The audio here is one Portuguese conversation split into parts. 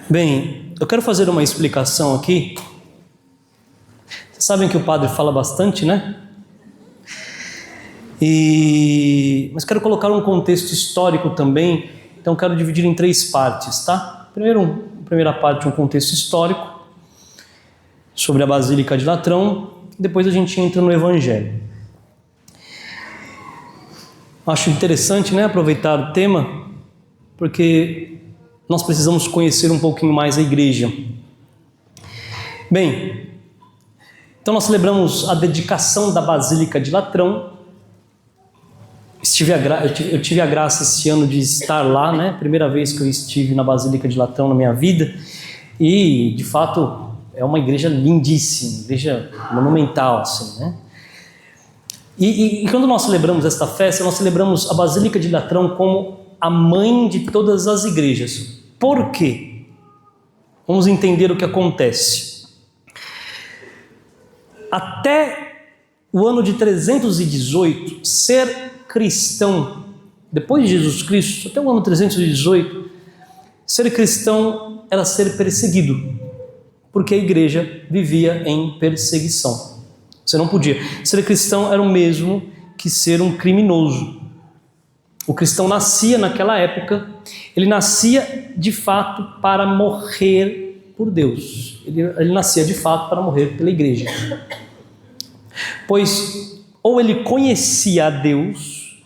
Bem, eu quero fazer uma explicação aqui. Vocês sabem que o padre fala bastante, né? Mas quero colocar um contexto histórico também, então quero dividir em 3 partes, tá? Primeira parte, um contexto histórico sobre a Basílica de Latrão, depois a gente entra no Evangelho. Acho interessante, né, aproveitar o tema, porque nós precisamos conhecer um pouquinho mais a igreja. Bem, então nós celebramos a dedicação da Basílica de Latrão. Eu tive a graça esse ano de estar lá, né? Primeira vez que eu estive na Basílica de Latrão na minha vida. E, de fato, é uma igreja lindíssima, igreja monumental, assim, né? E quando nós celebramos esta festa, nós celebramos a Basílica de Latrão como a mãe de todas as igrejas. Por quê? Vamos entender o que acontece. Até o ano de 318, ser cristão, depois de Jesus Cristo, até o ano 318, ser cristão era ser perseguido, porque a igreja vivia em perseguição. Você não podia. Ser cristão era o mesmo que ser um criminoso. O cristão nascia naquela época, ele nascia de fato para morrer por Deus. Ele nascia de fato para morrer pela igreja. Pois ou ele conhecia a Deus,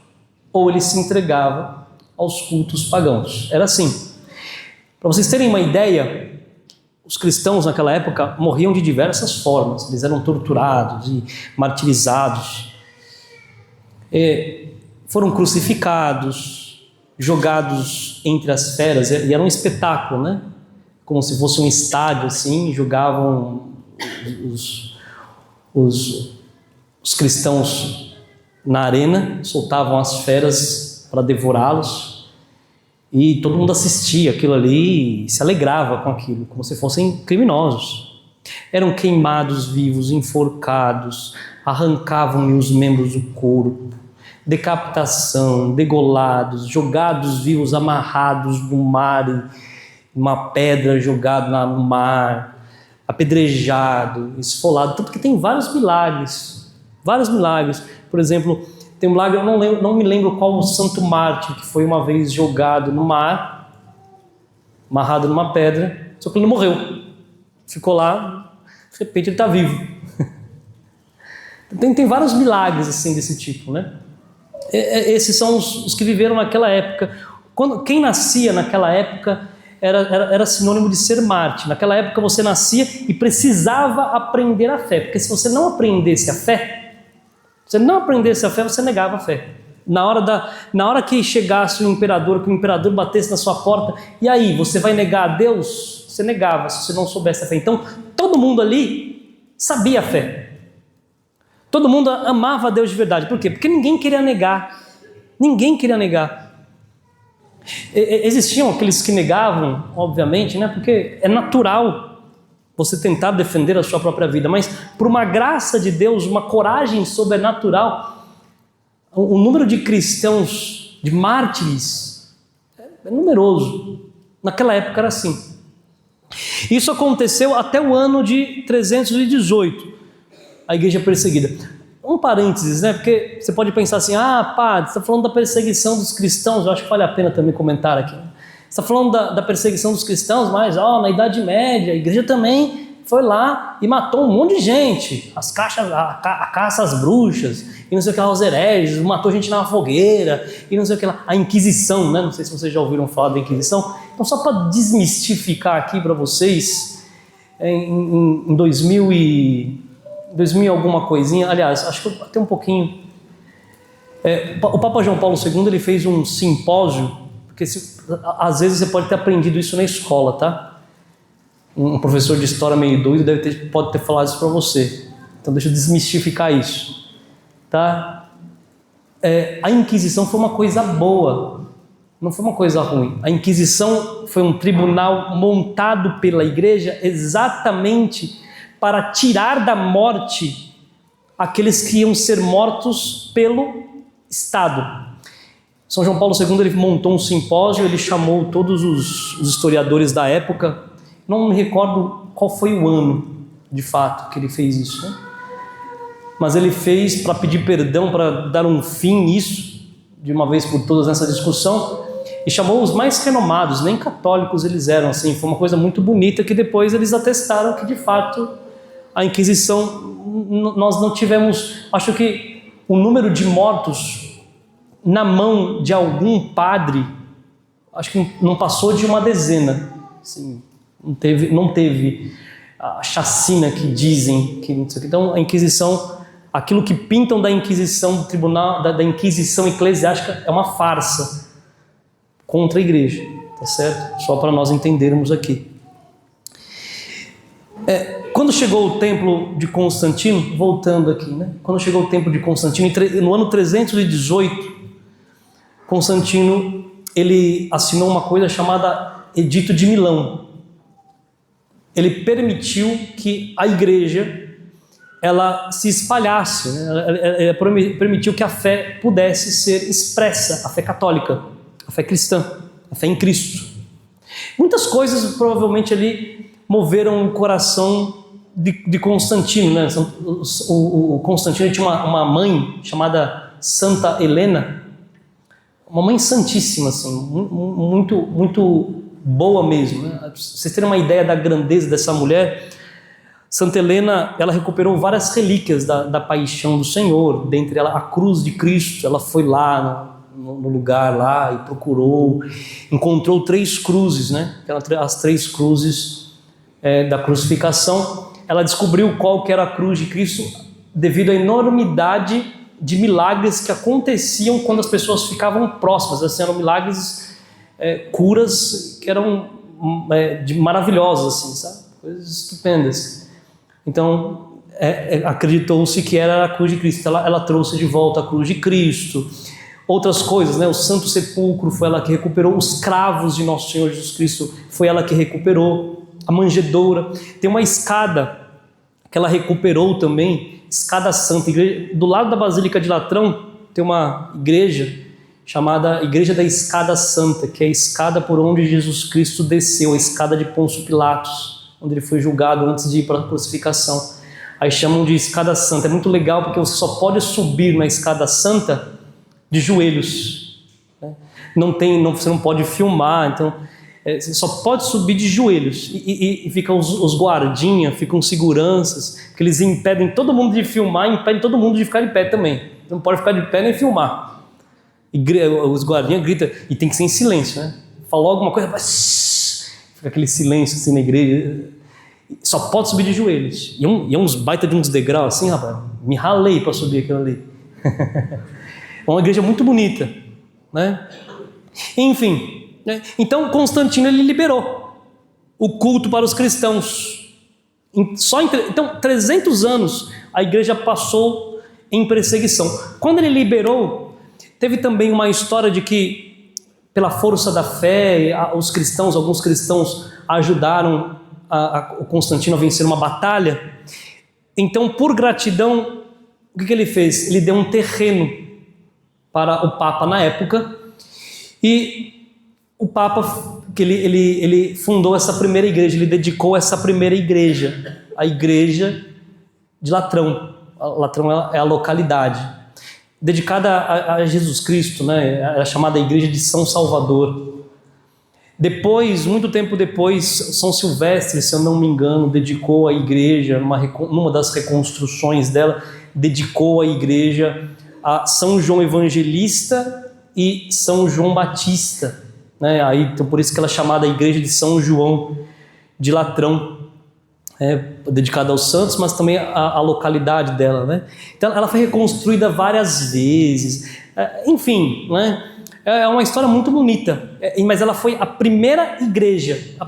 ou ele se entregava aos cultos pagãos. Era assim. Para vocês terem uma ideia, os cristãos naquela época morriam de diversas formas. Eles eram torturados e martirizados. Foram crucificados, jogados entre as feras, e era um espetáculo, né? Como se fosse um estádio, assim, jogavam os cristãos na arena, soltavam as feras para devorá-los, e todo mundo assistia aquilo ali e se alegrava com aquilo, como se fossem criminosos. Eram queimados vivos, enforcados, arrancavam-lhe os membros do corpo, decapitação, degolados, jogados vivos, amarrados no mar, uma pedra jogada no mar, apedrejado, esfolado, tanto que tem vários milagres. Por exemplo, tem um milagre, eu não me lembro qual o santo mártir que foi uma vez jogado no mar, amarrado numa pedra, só que ele não morreu, ficou lá, de repente ele está vivo. Tem vários milagres assim desse tipo, né? Esses são os que viveram naquela época. Quem nascia naquela época era sinônimo de ser mártir. Naquela época você nascia e precisava aprender a fé, porque se você não aprendesse a fé, você negava a fé. Na hora que chegasse o imperador, que o imperador batesse na sua porta, e aí, você vai negar a Deus? Você negava, se você não soubesse a fé. Então, todo mundo ali sabia a fé. Todo mundo amava a Deus de verdade. Por quê? Porque ninguém queria negar. Existiam aqueles que negavam, obviamente, né? Porque é natural você tentar defender a sua própria vida, mas por uma graça de Deus, uma coragem sobrenatural, o número de cristãos, de mártires, é numeroso. Naquela época era assim. Isso aconteceu até o ano de 318, a igreja perseguida. Um parênteses, né? Porque você pode pensar assim, padre, você está falando da perseguição dos cristãos, eu acho que vale a pena também comentar aqui. Você está falando da perseguição dos cristãos, mas na Idade Média, a igreja também foi lá e matou um monte de gente. A caça às bruxas, e não sei o que lá, os hereges, matou gente na fogueira, e não sei o que lá. A Inquisição, né? Não sei se vocês já ouviram falar da Inquisição. Então, só para desmistificar aqui para vocês, em 2000 e alguma coisinha, aliás, acho que até um pouquinho. O Papa João Paulo II ele fez um simpósio, porque às vezes você pode ter aprendido isso na escola, tá? Um professor de história meio doido pode ter falado isso para você. Então deixa eu desmistificar isso, tá? A Inquisição foi uma coisa boa, não foi uma coisa ruim. A Inquisição foi um tribunal montado pela igreja exatamente para tirar da morte aqueles que iam ser mortos pelo Estado. São João Paulo II ele montou um simpósio, ele chamou todos os historiadores da época, não me recordo qual foi o ano, de fato, que ele fez isso, né? Mas ele fez para pedir perdão, para dar um fim nisso, de uma vez por todas nessa discussão, e chamou os mais renomados, nem católicos eles eram, assim, foi uma coisa muito bonita que depois eles atestaram que de fato a Inquisição, nós não tivemos, acho que o número de mortos na mão de algum padre, acho que não passou de uma dezena, assim, não teve a chacina que dizem que não sei o que. Então a Inquisição, aquilo que pintam da Inquisição, do tribunal, da Inquisição eclesiástica é uma farsa contra a igreja, tá certo? Só para nós entendermos aqui. Quando chegou o templo de Constantino, voltando aqui, né? Quando chegou o templo de Constantino, no ano 318, Constantino, ele assinou uma coisa chamada Edito de Milão. Ele permitiu que a igreja ela se espalhasse, né? Ela permitiu que a fé pudesse ser expressa, a fé católica, a fé cristã, a fé em Cristo. Muitas coisas provavelmente ali moveram o coração de Constantino, né? O Constantino tinha uma mãe chamada Santa Helena, uma mãe santíssima, assim, muito, muito boa mesmo, né? Pra vocês terem uma ideia da grandeza dessa mulher, Santa Helena, ela recuperou várias relíquias da paixão do Senhor, dentre elas a cruz de Cristo. Ela foi lá no lugar lá e procurou, encontrou 3 cruzes, né? As 3 cruzes da crucificação. Ela descobriu qual que era a cruz de Cristo devido à enormidade de milagres que aconteciam quando as pessoas ficavam próximas. Assim, eram milagres, curas que eram maravilhosas, assim, sabe? Coisas estupendas. Então, acreditou-se que era a cruz de Cristo. Ela trouxe de volta a cruz de Cristo. Outras coisas, né? O Santo Sepulcro foi ela que recuperou. Os cravos de Nosso Senhor Jesus Cristo foi ela que recuperou. A manjedoura. Tem uma escada que ela recuperou também, escada santa. Do lado da Basílica de Latrão tem uma igreja chamada Igreja da Escada Santa, que é a escada por onde Jesus Cristo desceu, a escada de Pôncio Pilatos, onde ele foi julgado antes de ir para a crucificação. Aí chamam de escada santa. É muito legal porque você só pode subir na escada santa de joelhos, né? Você não pode filmar, então você só pode subir de joelhos. E ficam os guardinhas, ficam seguranças, que eles impedem todo mundo de filmar, impedem todo mundo de ficar de pé também. Não pode ficar de pé nem filmar. Os guardinhas gritam, e tem que ser em silêncio, né? Falou alguma coisa, fica aquele silêncio assim na igreja. Só pode subir de joelhos. E é uns baita de uns degraus assim, rapaz. Me ralei para subir aquilo ali. É uma igreja muito bonita, né? Enfim, né? Então Constantino ele liberou o culto para os cristãos. Então 300 anos a igreja passou em perseguição. Quando ele liberou, teve também uma história de que pela força da fé, alguns cristãos ajudaram o Constantino a vencer uma batalha. Então, por gratidão, o que ele fez? Ele deu um terreno para o Papa na época, e o Papa, que ele fundou essa primeira igreja, ele dedicou essa primeira igreja, a igreja de Latrão. Latrão é a localidade, dedicada a Jesus Cristo, né? É chamada Igreja de São Salvador. Depois, muito tempo depois, São Silvestre, se eu não me engano, dedicou a igreja, numa das reconstruções dela, dedicou a igreja a São João Evangelista e São João Batista, né? Aí, então, por isso que ela é chamada Igreja de São João de Latrão, dedicada aos santos, mas também a localidade dela, né? Então, ela foi reconstruída várias vezes, enfim, né? É uma história muito bonita, mas ela foi a primeira igreja, a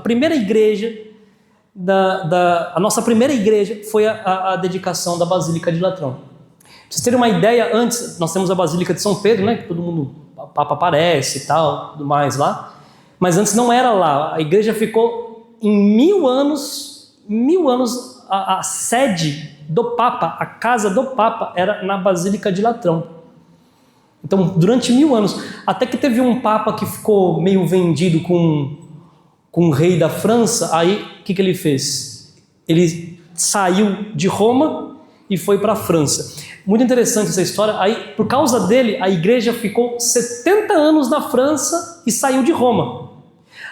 nossa primeira igreja foi a dedicação da Basílica de Latrão. Pra vocês terem uma ideia, antes nós temos a Basílica de São Pedro, né, que todo mundo, o Papa aparece e tal, tudo mais lá, mas antes não era lá. A igreja ficou em 1000 anos, a sede do Papa, a casa do Papa era na Basílica de Latrão. Então, durante 1000 anos, até que teve um papa que ficou meio vendido com o rei da França, aí o que ele fez? Ele saiu de Roma e foi para a França. Muito interessante essa história. Aí, por causa dele, a igreja ficou 70 anos na França e saiu de Roma.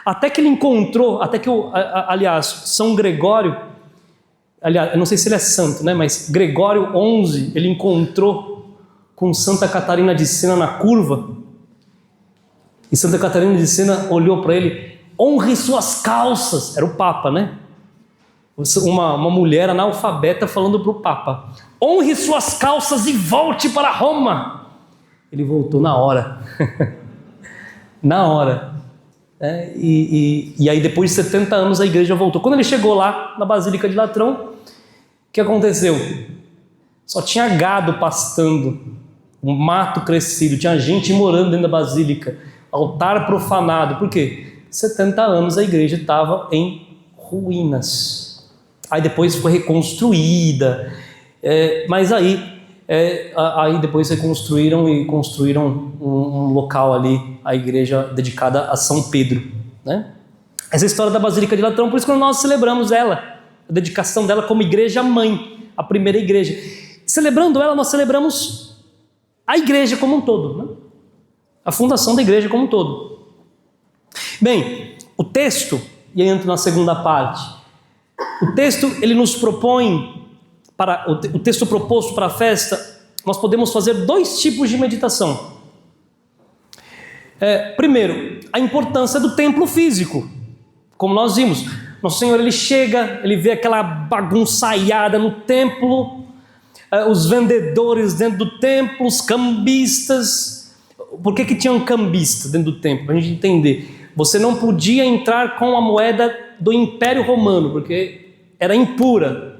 Até que ele encontrou, aliás, São Gregório, aliás, eu não sei se ele é santo, né? Mas Gregório XI, ele encontrou com Santa Catarina de Sena na curva, e Santa Catarina de Sena olhou para ele: honre suas calças. Era o Papa, né? Uma mulher analfabeta falando para o Papa: honre suas calças e volte para Roma. Ele voltou na hora. Na hora. E aí depois de 70 anos a igreja voltou. Quando ele chegou lá na Basílica de Latrão, o que aconteceu? Só tinha gado pastando, um mato crescido, tinha gente morando dentro da basílica, altar profanado. Por quê? 70 anos a igreja estava em ruínas. Aí depois foi reconstruída, mas aí depois reconstruíram e construíram um local ali, a igreja dedicada a São Pedro, né? Essa história da Basílica de Latrão, por isso que nós celebramos ela, a dedicação dela como igreja mãe, a primeira igreja. Celebrando ela, nós celebramos a igreja como um todo, né? A fundação da igreja como um todo. Bem, o texto, e aí entro na segunda parte, o texto ele nos propõe, o texto proposto para a festa, nós podemos fazer 2 tipos de meditação. Primeiro, a importância do templo físico, como nós vimos. Nosso Senhor, ele chega, ele vê aquela bagunçaiada no templo, os vendedores dentro do templo, os cambistas. Por que tinha um cambista dentro do templo? Para a gente entender. Você não podia entrar com a moeda do Império Romano, porque era impura.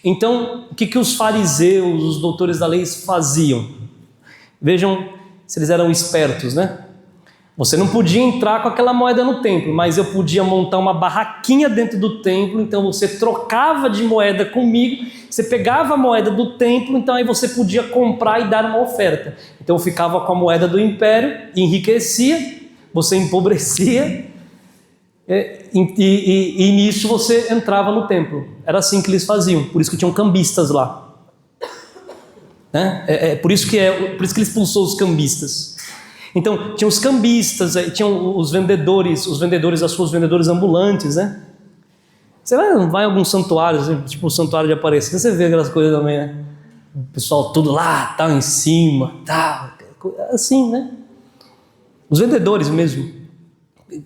Então, o que os fariseus, os doutores da lei faziam? Vejam se eles eram espertos, né? Você não podia entrar com aquela moeda no templo, mas eu podia montar uma barraquinha dentro do templo, então você trocava de moeda comigo, você pegava a moeda do templo, então aí você podia comprar e dar uma oferta. Então eu ficava com a moeda do império, enriquecia, você empobrecia, e nisso você entrava no templo. Era assim que eles faziam, por isso que tinham cambistas lá. Por isso que ele expulsou os cambistas. Então, tinha os cambistas, tinham os vendedores das suas vendedores ambulantes, né? Você vai em alguns santuários, tipo o santuário de Aparecida, você vê aquelas coisas também, né? O pessoal tudo lá, tal, em cima, tal, assim, né? Os vendedores mesmo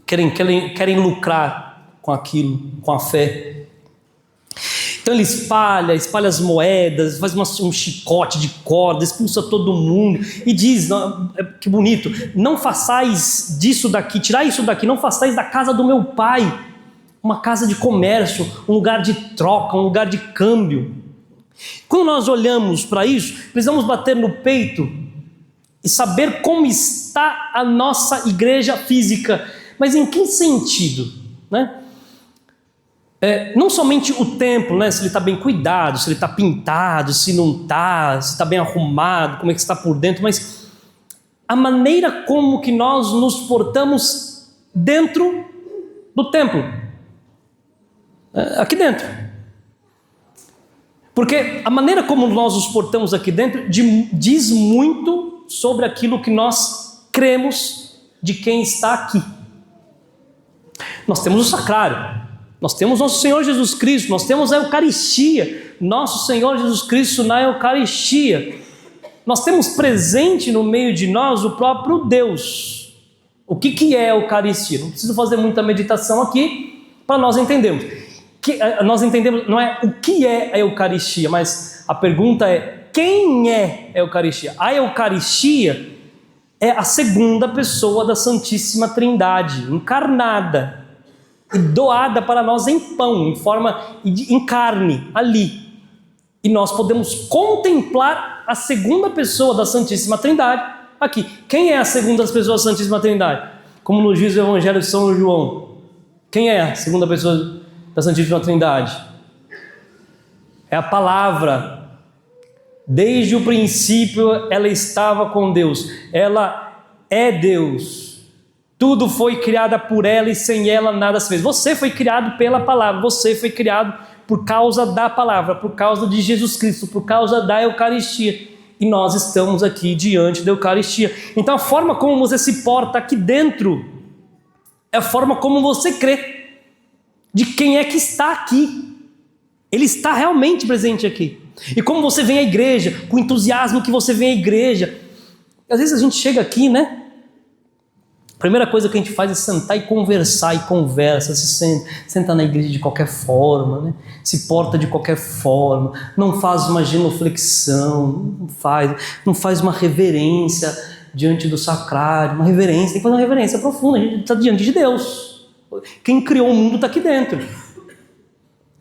querem lucrar com aquilo, com a fé. Então ele espalha as moedas, faz um chicote de corda, expulsa todo mundo e diz, que bonito, não façais disso daqui, tirai isso daqui, não façais da casa do meu pai uma casa de comércio, um lugar de troca, um lugar de câmbio. Quando nós olhamos para isso, precisamos bater no peito e saber como está a nossa igreja física. Mas em que sentido, né? Não somente o templo, né? Se ele está bem cuidado, se ele está pintado, se não está, se está bem arrumado, como é que está por dentro, mas a maneira como que nós nos portamos dentro do templo, aqui dentro. Porque a maneira como nós nos portamos aqui dentro diz muito sobre aquilo que nós cremos de quem está aqui. Nós temos o sacrário. Nós temos nosso Senhor Jesus Cristo, nós temos a Eucaristia, nosso Senhor Jesus Cristo na Eucaristia. Nós temos presente no meio de nós o próprio Deus. O que é a Eucaristia? Não preciso fazer muita meditação aqui para nós entendermos. Nós entendemos, não é o que é a Eucaristia, mas a pergunta é: quem é a Eucaristia? A Eucaristia é a segunda pessoa da Santíssima Trindade, encarnada e doada para nós em pão, em carne, ali. E nós podemos contemplar a segunda pessoa da Santíssima Trindade aqui. Quem é a segunda pessoa da Santíssima Trindade? Como nos diz o Evangelho de São João. Quem é a segunda pessoa da Santíssima Trindade? É a palavra. Desde o princípio ela estava com Deus. Ela é Deus. Tudo foi criado por ela e sem ela nada se fez. Você foi criado pela palavra. Você foi criado por causa da palavra, por causa de Jesus Cristo, por causa da Eucaristia. E nós estamos aqui diante da Eucaristia. Então a forma como você se porta aqui dentro é a forma como você crê de quem é que está aqui. Ele está realmente presente aqui. E como você vem à igreja, com o entusiasmo que você vem à igreja. Às vezes a gente chega aqui, né? A primeira coisa que a gente faz é sentar e conversar, e conversa, senta na igreja de qualquer forma, né? Se porta de qualquer forma, não faz uma genuflexão, não faz uma reverência diante do sacrário, uma reverência, tem que fazer uma reverência profunda, a gente está diante de Deus. Quem criou o mundo está aqui dentro.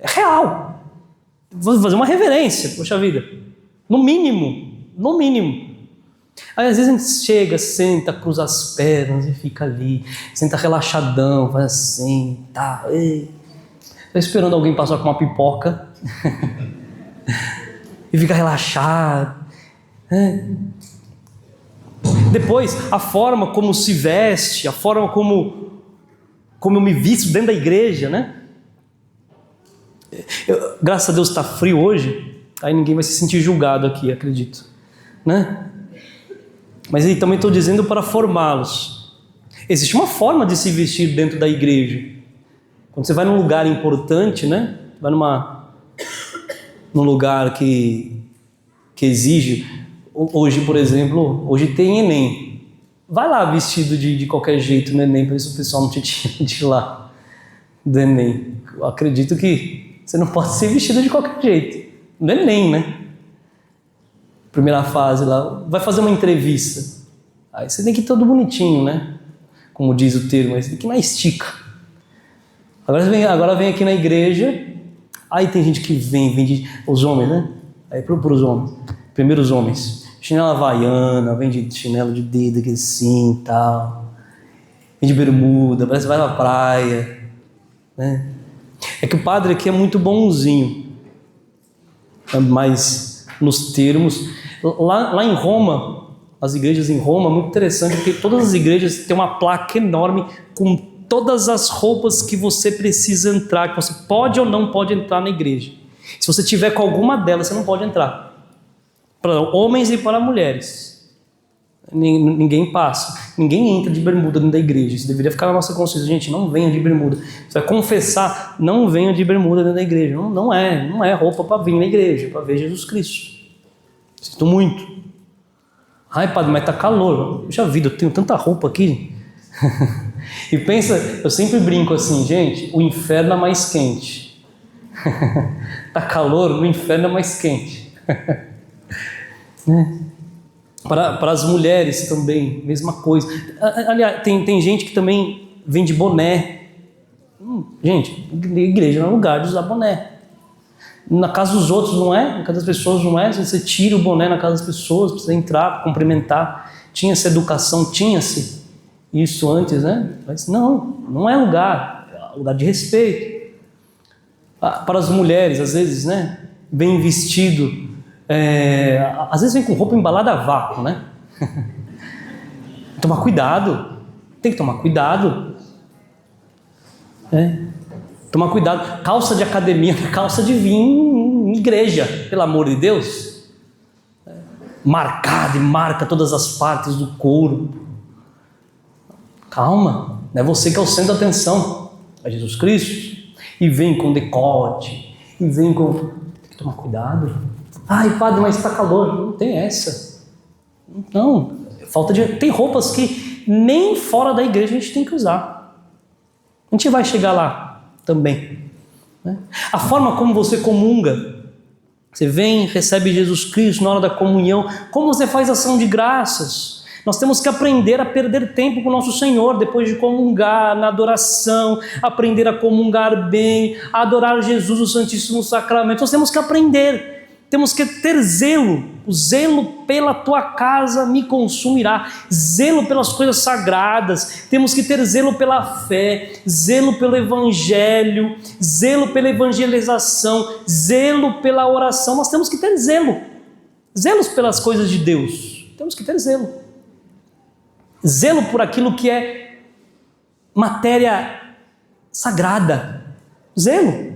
É real. Vou fazer uma reverência, poxa vida. No mínimo. Aí às vezes a gente chega, senta, cruza as pernas e fica ali, senta relaxadão, faz assim, tá, esperando alguém passar com uma pipoca e fica relaxado. Depois, a forma como se veste, a forma como eu me visto dentro da igreja, né? Graças a Deus está frio hoje, aí ninguém vai se sentir julgado aqui, acredito, né? Mas aí também estou dizendo para formá-los. Existe uma forma de se vestir dentro da igreja. Quando você vai num lugar importante, né? Vai num lugar que exige. Hoje, por exemplo, hoje tem Enem. Vai lá vestido de qualquer jeito no Enem, para ver se o pessoal não te tira de lá do Enem. Eu acredito que você não pode ser vestido de qualquer jeito. No Enem, né? Primeira fase lá, vai fazer uma entrevista. Aí você tem que ir todo bonitinho, né? Como diz o termo, aí você tem que ir na estica. Agora vem aqui na igreja, aí tem gente que vem os homens, né? Aí para os homens, primeiro os homens, chinela havaiana, vem de chinelo de dedo aqui assim e tal, vem de bermuda, parece que vai na praia, né? É que o padre aqui é muito bonzinho, mas nos termos. Lá em Roma, as igrejas em Roma, muito interessante, porque todas as igrejas têm uma placa enorme com todas as roupas que você precisa entrar, que você pode ou não pode entrar na igreja. Se você tiver com alguma delas, você não pode entrar. Para homens e para mulheres. Ninguém passa. Ninguém entra de bermuda dentro da igreja. Isso deveria ficar na nossa consciência. Gente, não venha de bermuda. Você vai confessar, não venha de bermuda dentro da igreja. Não é roupa para vir na igreja, para ver Jesus Cristo. Sinto muito. Ai, padre, mas tá calor. Puxa vida, eu tenho tanta roupa aqui. E pensa, eu sempre brinco assim, gente, o inferno é mais quente. Tá calor, o inferno é mais quente. Para as mulheres também, mesma coisa. Aliás, tem gente que também vem de boné. Gente, igreja não é lugar de usar boné. Na casa dos outros não é, na casa das pessoas não é. Você tira o boné na casa das pessoas, precisa entrar, cumprimentar. Tinha-se educação, tinha-se isso antes, né? Mas não é lugar, é lugar de respeito. Para as mulheres, às vezes, né? Bem vestido, às vezes vem com roupa embalada a vácuo, né? Tomar cuidado, tem que tomar cuidado. Tomar cuidado, calça de academia, calça de vir em igreja, pelo amor de Deus. Marcada e marca todas as partes do corpo. Calma, não é você que é o centro da atenção, é Jesus Cristo. E vem com decote, e vem com... Tem que tomar cuidado. Ai, padre, mas está calor. Não tem essa. Não, falta de... Tem roupas que nem fora da igreja a gente tem que usar. A gente vai chegar lá também, né? A forma como você comunga, você vem, recebe Jesus Cristo na hora da comunhão, como você faz ação de graças. Nós temos que aprender a perder tempo com o nosso Senhor, depois de comungar, na adoração, aprender a comungar bem, a adorar Jesus, o Santíssimo Sacramento. Nós temos que aprender, temos que ter zelo. O zelo pela tua casa me consumirá. Zelo pelas coisas sagradas. Temos que ter zelo pela fé, zelo pelo evangelho, zelo pela evangelização, zelo pela oração. Nós temos que ter zelo. Zelos pelas coisas de Deus. Temos que ter zelo. Zelo por aquilo que é matéria sagrada. Zelo.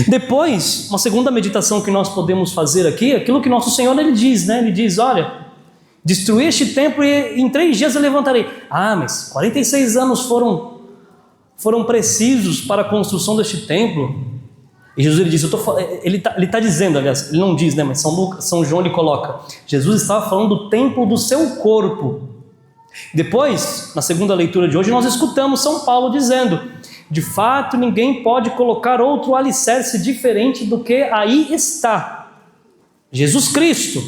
Depois, uma segunda meditação que nós podemos fazer aqui, é aquilo que nosso Senhor ele diz, né? Ele diz, olha, destruí este templo e em 3 dias eu levantarei. Ah, mas 46 anos foram precisos para a construção deste templo. E Jesus ele diz, ele está dizendo, aliás, ele não diz, né? Mas São João ele coloca, Jesus estava falando do templo do seu corpo. Depois, na segunda leitura de hoje, nós escutamos São Paulo dizendo, de fato ninguém pode colocar outro alicerce diferente do que aí está, Jesus Cristo.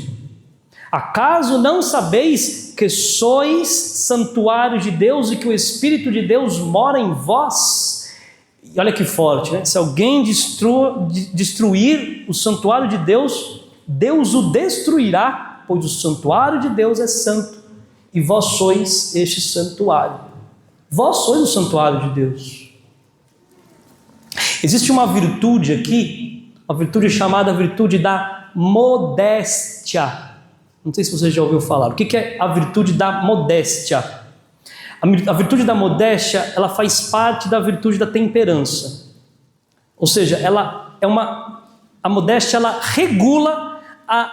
Acaso não sabeis que sois santuário de Deus e que o Espírito de Deus mora em vós? E olha que forte, né? Se alguém destruir o santuário de Deus, Deus o destruirá, pois o santuário de Deus é santo, e vós sois este santuário. Vós sois o santuário de Deus. Existe uma virtude aqui, uma virtude chamada virtude da modéstia. Não sei se você já ouviu falar. O que é a virtude da modéstia? A virtude da modéstia, ela faz parte da virtude da temperança. Ou seja, a modéstia, ela regula a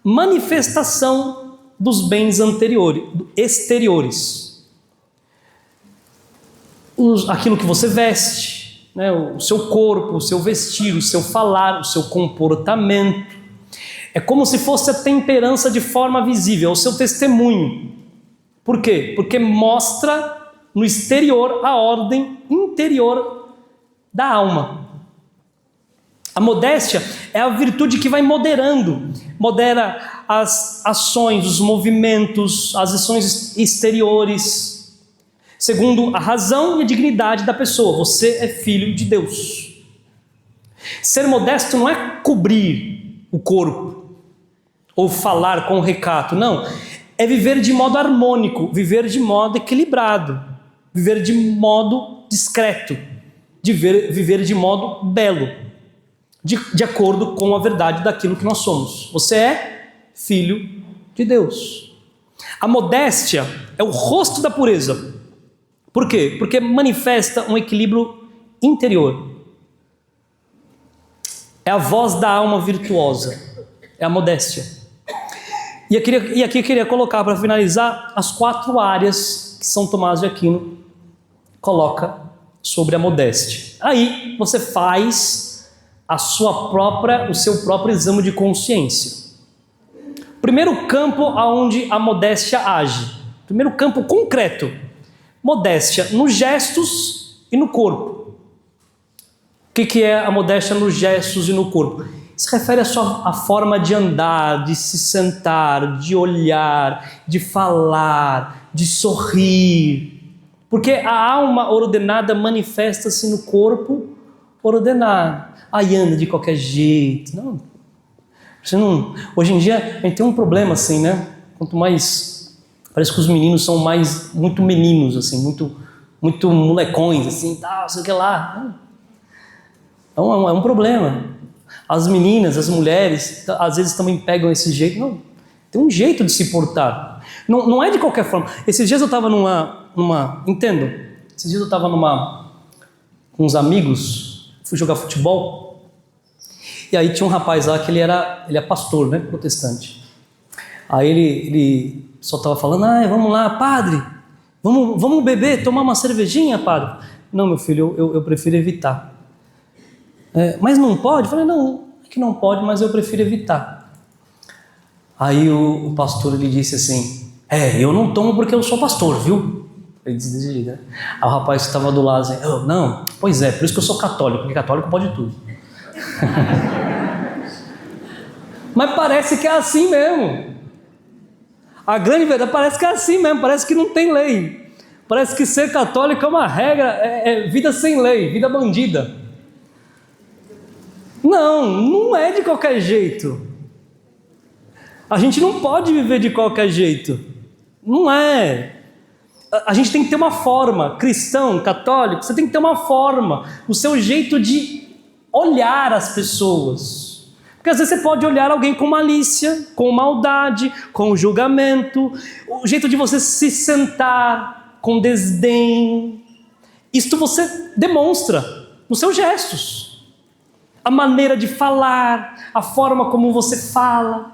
manifestação dos bens exteriores. Aquilo que você veste, né? O seu corpo, o seu vestir, o seu falar, o seu comportamento. É como se fosse a temperança de forma visível, o seu testemunho. Por quê? Porque mostra no exterior a ordem interior da alma. A modéstia é a virtude que vai modera as ações, os movimentos, as ações exteriores, segundo a razão e a dignidade da pessoa. Você é filho de Deus. Ser modesto não é cobrir o corpo ou falar com recato, não. É viver de modo harmônico, viver de modo equilibrado, viver de modo discreto, viver de modo belo, de acordo com a verdade daquilo que nós somos. Você é filho de Deus. A modéstia é o rosto da pureza. Por quê? Porque manifesta um equilíbrio interior. É a voz da alma virtuosa, é a modéstia. E aqui eu queria colocar, para finalizar, as 4 áreas que São Tomás de Aquino coloca sobre a modéstia. Aí você faz o seu próprio exame de consciência. Primeiro campo onde a modéstia age. Primeiro campo concreto. Modéstia nos gestos e no corpo. O que é a modéstia nos gestos e no corpo? Se refere à forma de andar, de se sentar, de olhar, de falar, de sorrir. Porque a alma ordenada manifesta-se no corpo ordenado. Aí anda de qualquer jeito. Não, hoje em dia a gente tem um problema assim, né? Quanto mais... Parece que os meninos são muito meninos, assim, muito molecões, assim, tal, sei o que lá. É um problema. As meninas, as mulheres, às vezes também pegam esse jeito. Não, tem um jeito de se portar. Não é de qualquer forma. Esses dias eu estava entendo? Esses dias eu estava com uns amigos, fui jogar futebol, e aí tinha um rapaz lá que ele é pastor, né, protestante. Aí ele só estava falando, vamos lá, padre, vamos beber, tomar uma cervejinha, padre. Não, meu filho, eu prefiro evitar. Mas não pode? Eu falei, não, é que não pode, mas eu prefiro evitar. Aí o pastor ele disse assim, eu não tomo porque eu sou pastor, viu? Ele disse desse jeito, né? Aí o rapaz que estava do lado assim, não, pois é, por isso que eu sou católico, porque católico pode tudo. Mas parece que é assim mesmo. A grande verdade parece que é assim mesmo, parece que não tem lei. Parece que ser católico é uma regra, é vida sem lei, vida bandida. Não é de qualquer jeito. A gente não pode viver de qualquer jeito. Não é. A gente tem que ter uma forma. Cristão, católico, você tem que ter uma forma. O seu jeito de olhar as pessoas. Porque Porque às vezes você pode olhar alguém com malícia, com maldade, com julgamento, o jeito de você se sentar com desdém. Isto você demonstra nos seus gestos. A maneira de falar, a forma como você fala.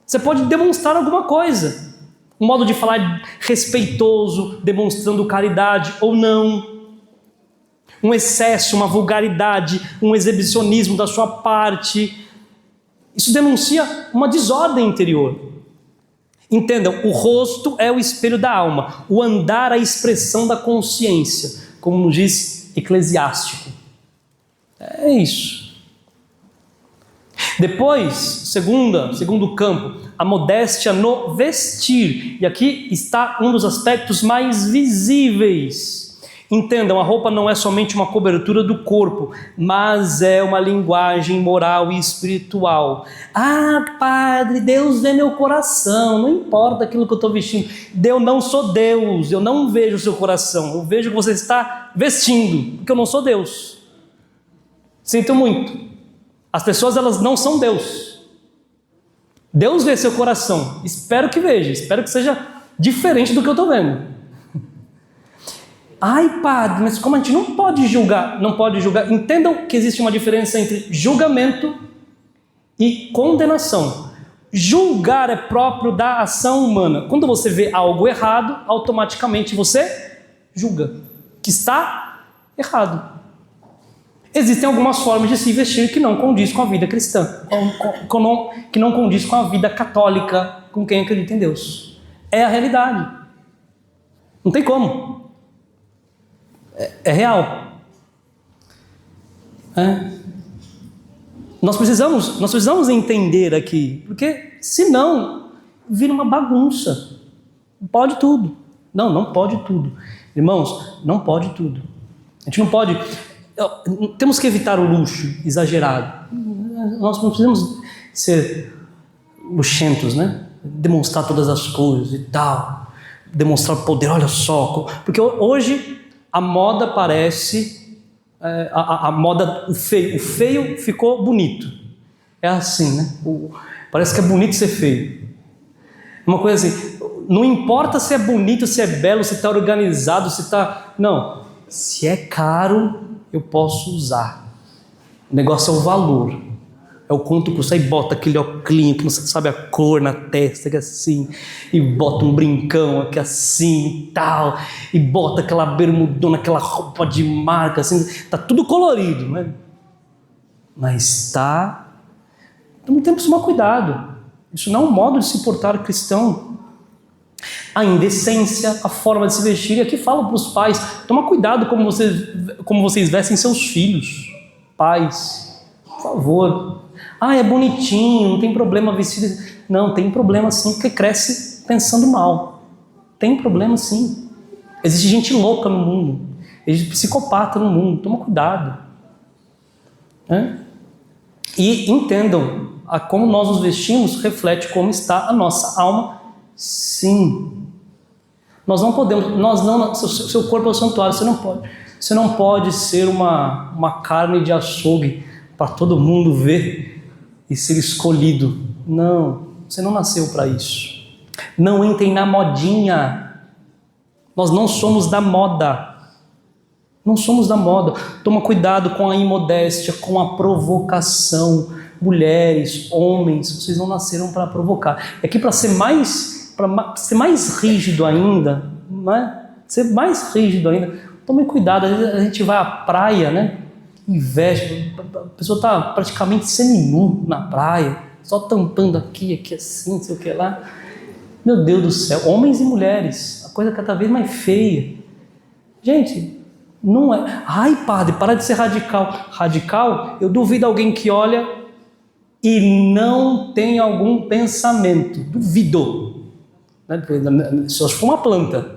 Você pode demonstrar alguma coisa. Um modo de falar respeitoso, demonstrando caridade ou não. Um excesso, uma vulgaridade, um exibicionismo da sua parte. Isso denuncia uma desordem interior. Entendam, o rosto é o espelho da alma, o andar a expressão da consciência, como nos diz Eclesiástico. É isso. Depois, segundo campo, a modéstia no vestir. E aqui está um dos aspectos mais visíveis. Entendam, a roupa não é somente uma cobertura do corpo, mas é uma linguagem moral e espiritual. Ah, padre, Deus vê meu coração, não importa aquilo que eu estou vestindo. Eu não sou Deus, eu não vejo o seu coração, eu vejo o que você está vestindo, porque eu não sou Deus. Sinto muito. As pessoas, elas não são Deus. Deus vê seu coração. Espero que veja, espero que seja diferente do que eu estou vendo. Ai, padre, mas como a gente não pode julgar? Não pode julgar. Entendam que existe uma diferença entre julgamento e condenação. Julgar é próprio da ação humana. Quando você vê algo errado, automaticamente você julga que está errado. Existem algumas formas de se vestir que não condiz com a vida cristã, que não condiz com a vida católica, com quem acredita em Deus. É a realidade. Não tem como. É real. Nós precisamos entender aqui, porque senão vira uma bagunça. Pode tudo. Não pode tudo. Irmãos, não pode tudo. A gente não pode... Temos que evitar o luxo exagerado. Nós não precisamos ser luxentos, né? Demonstrar todas as coisas e tal. Demonstrar poder, olha só. Porque hoje a moda parece... A moda, o feio ficou bonito. É assim, né? Parece que é bonito ser feio. Uma coisa assim, não importa se é bonito, se é belo, se está organizado, se está... Não, se é caro... eu posso usar. O negócio é o valor. É o quanto custa. Aí bota aquele óculos que não sabe a cor na testa, que é assim. E bota um brincão aqui assim e tal. E bota aquela bermudona, aquela roupa de marca assim. Tá tudo colorido, né? Mas então temos que tomar cuidado. Isso não é um modo de se portar cristão. A indecência, a forma de se vestir. E aqui falo para os pais, toma cuidado como vocês vestem seus filhos. Pais, por favor. Ah, é bonitinho, não tem problema vestir. Não, tem problema sim, porque cresce pensando mal. Tem problema sim. Existe gente louca no mundo. Existe psicopata no mundo. Toma cuidado. E entendam, como nós nos vestimos reflete como está a nossa alma. Sim. Nós não podemos, seu corpo é o santuário, você não pode ser uma carne de açougue para todo mundo ver e ser escolhido. Não, você não nasceu para isso. Não entrem na modinha. Nós não somos da moda. Não somos da moda. Toma cuidado com a imodéstia, com a provocação. Mulheres, homens, vocês não nasceram para provocar. É que para ser mais rígido ainda, né? Ser mais rígido ainda. Tome cuidado, às vezes a gente vai à praia, né? E veste, a pessoa está praticamente seminu na praia, só tampando aqui assim, não sei o que lá. Meu Deus do céu, homens e mulheres, a coisa cada vez mais feia. Gente, não é... Ai, padre, para de ser radical. Radical, eu duvido alguém que olha e não tem algum pensamento. Duvido. Só se for uma planta,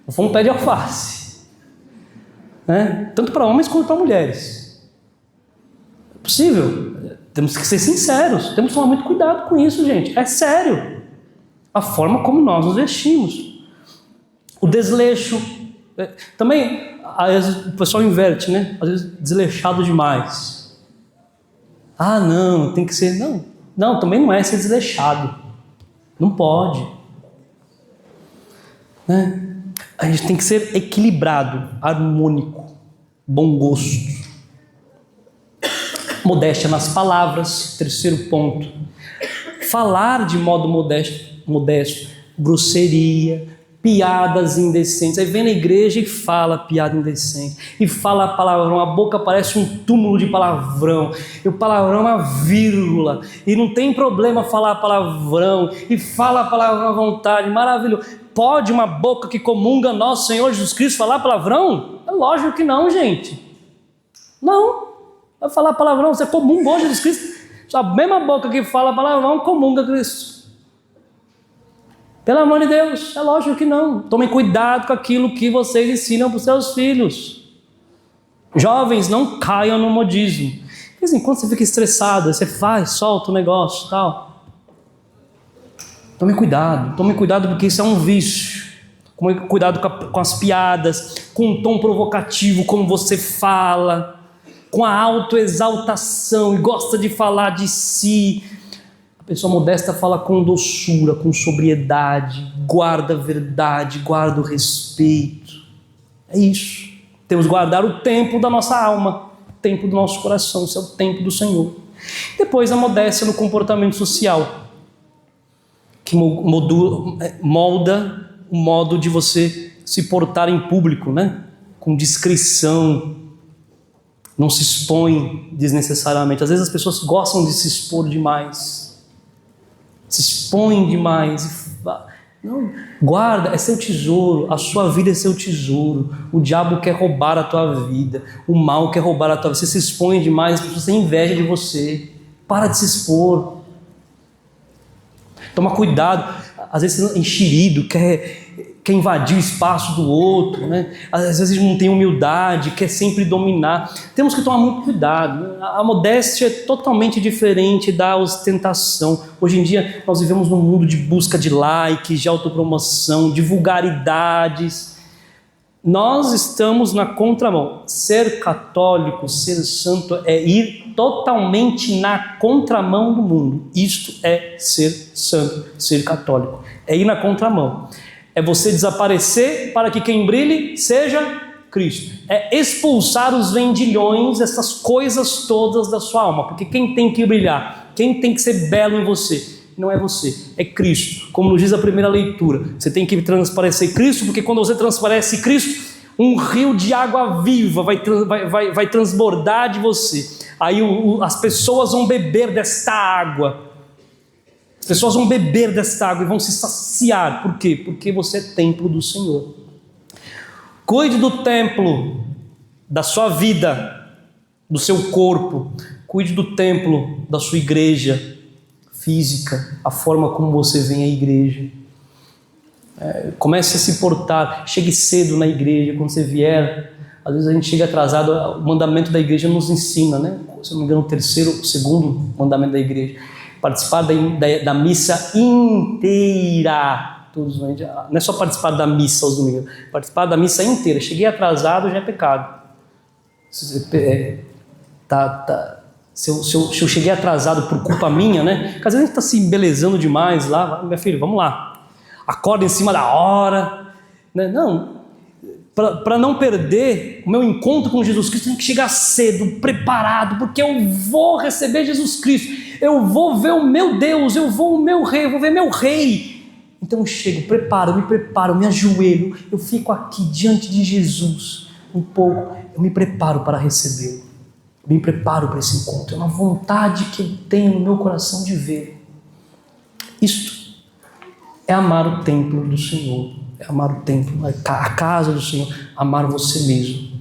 se for um pé de alface, né? Tanto para homens quanto para mulheres. É possível. Temos que ser sinceros, temos que tomar muito cuidado com isso, gente. É sério. A forma como nós nos vestimos. O desleixo. Também, às vezes, o pessoal inverte, né? Às vezes, desleixado demais. Ah, não, tem que ser... Não, também não é ser desleixado. Não pode. Né? A gente tem que ser equilibrado, harmônico, bom gosto. Modéstia nas palavras, terceiro ponto. Falar de modo modesto, grosseria, piadas indecentes. Aí vem na igreja e fala piada indecente, e fala palavrão, a boca parece um túmulo de palavrão, e o palavrão é uma vírgula, e não tem problema falar palavrão, e fala palavrão à vontade, maravilhoso. Pode uma boca que comunga nosso Senhor Jesus Cristo falar palavrão? É lógico que não, gente. Não. Vai falar palavrão, você comungou Jesus Cristo. A mesma boca que fala palavrão comunga Cristo. Pelo amor de Deus, é lógico que não. Tomem cuidado com aquilo que vocês ensinam para os seus filhos. Jovens, não caiam no modismo. De vez em quando você fica estressado, você solta o negócio e tal. Tomem cuidado porque isso é um vício. Tomem cuidado com as piadas, com o tom provocativo, como você fala, com a autoexaltação e gosta de falar de si. A pessoa modesta fala com doçura, com sobriedade, guarda a verdade, guarda o respeito. É isso. Temos que guardar o templo da nossa alma, o templo do nosso coração, isso é o templo do Senhor. Depois a modéstia no comportamento social, que molda o modo de você se portar em público, né? Com discrição, não se expõe desnecessariamente. Às vezes as pessoas gostam de se expor demais, se expõem demais. Não, guarda, é seu tesouro, a sua vida é seu tesouro. O diabo quer roubar a tua vida, o mal quer roubar a tua vida. Você se expõe demais, as pessoas têm inveja de você. Para de se expor. Toma cuidado, às vezes você é enxerido, quer invadir o espaço do outro, né? Às vezes não tem humildade, quer sempre dominar. Temos que tomar muito cuidado. A modéstia é totalmente diferente da ostentação. Hoje em dia nós vivemos num mundo de busca de likes, de autopromoção, de vulgaridades. Nós estamos na contramão. Ser católico, ser santo é ir totalmente na contramão do mundo. Isto é ser santo, ser católico. É ir na contramão. É você desaparecer para que quem brilhe seja Cristo. É expulsar os vendilhões, essas coisas todas da sua alma. Porque quem tem que brilhar, quem tem que ser belo em você, não é você, é Cristo. Como nos diz a primeira leitura, você tem que transparecer Cristo, porque quando você transparece Cristo, um rio de água viva vai transbordar de você. Aí as pessoas vão beber desta água. As pessoas vão beber desta água e vão se saciar. Por quê? Porque você é templo do Senhor. Cuide do templo da sua vida, do seu corpo. Cuide do templo da sua igreja física, a forma como você vem à igreja. Comece a se portar, chegue cedo na igreja. Quando você vier, às vezes a gente chega atrasado. O mandamento da igreja nos ensina, né? Se não me engano, o segundo mandamento da igreja, participar da missa inteira. Todos, não é só participar da missa aos domingos, participar da missa inteira. Cheguei atrasado, já é pecado. Se eu cheguei atrasado por culpa minha, né? Porque às vezes a gente está se embelezando demais lá. Meu filho, vamos lá. Acorda em cima da hora. Né? Não. Para não perder o meu encontro com Jesus Cristo, eu tenho que chegar cedo, preparado, porque eu vou receber Jesus Cristo. Eu vou ver o meu Deus, eu vou ver meu rei. Então eu chego, me preparo, me ajoelho, eu fico aqui diante de Jesus um pouco, eu me preparo para recebê-lo. Me preparo para esse encontro. É uma vontade que eu tenho no meu coração de ver. Isto é amar o templo do Senhor. É amar o templo, a casa do Senhor. Amar você mesmo.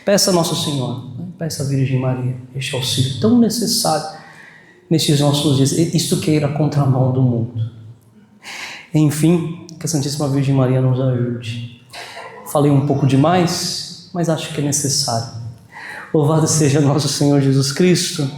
Peça a Nosso Senhor, peça a Virgem Maria este auxílio tão necessário nestes nossos dias. Isto que é ir à contramão do mundo. Enfim, que a Santíssima Virgem Maria nos ajude. Falei um pouco demais, mas acho que é necessário. Louvado seja nosso Senhor Jesus Cristo.